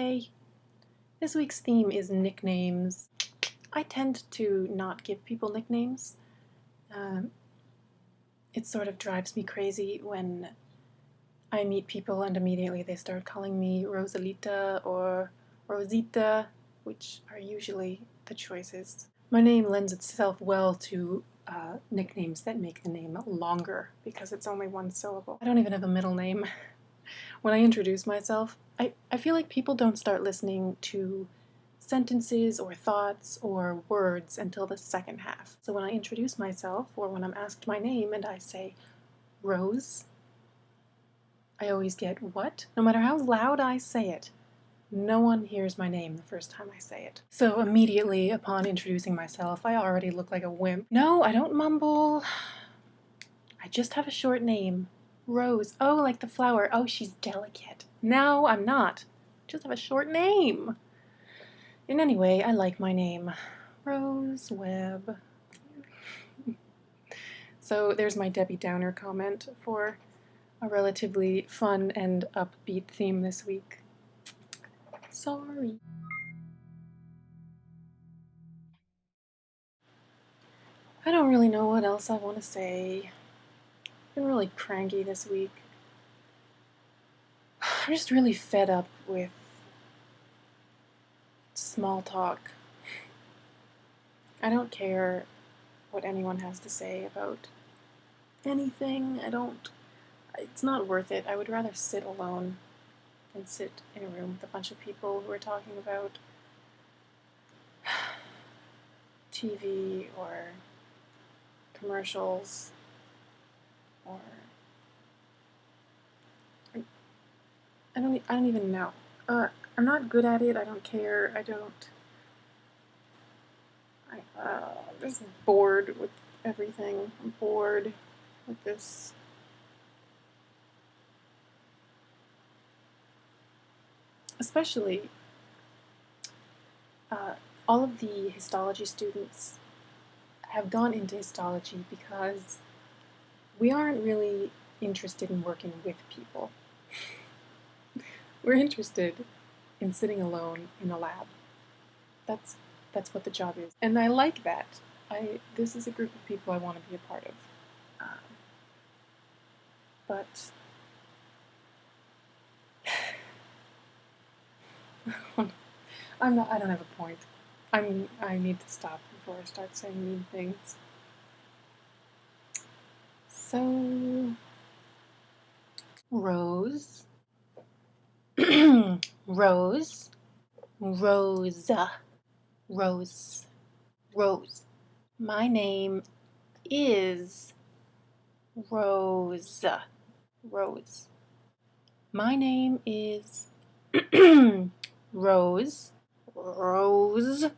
Okay, this week's theme is nicknames. I tend to not give people nicknames. It sort of drives me crazy when I meet people and immediately they start calling me Rosalita or Rosita, which are usually the choices. My name lends itself well to nicknames that make the name longer because it's only one syllable. I don't even have a middle name. When I introduce myself, I feel like people don't start listening to sentences or thoughts or words until the second half. So when I introduce myself or when I'm asked my name and I say Rose, I always get what? No matter how loud I say it, no one hears my name the first time I say it. So immediately upon introducing myself, I already look like a wimp. No, I don't mumble. I just have a short name. Rose. Oh, like the flower. Oh, she's delicate. No, I'm not. I just have a short name. In any way, I like my name. Rose Webb. So there's my Debbie Downer comment for a relatively fun and upbeat theme this week. Sorry. I don't really know what else I want to say. I've been really cranky this week. I'm just really fed up with small talk. I don't care what anyone has to say about anything. It's not worth it. I would rather sit alone than sit in a room with a bunch of people who are talking about TV or commercials or I don't even know. I'm not good at it. I don't care. I'm just bored with everything. I'm bored with this. Especially all of the histology students have gone into histology because we aren't really interested in working with people. We're interested in sitting alone in a lab. That's what the job is. And I like that. This is a group of people I want to be a part of. But I don't have a point. I need to stop before I start saying mean things. So, Rose, Rose, Rosa, Rose, Rose. My name is Rose, Rose. My name is Rose, Rose.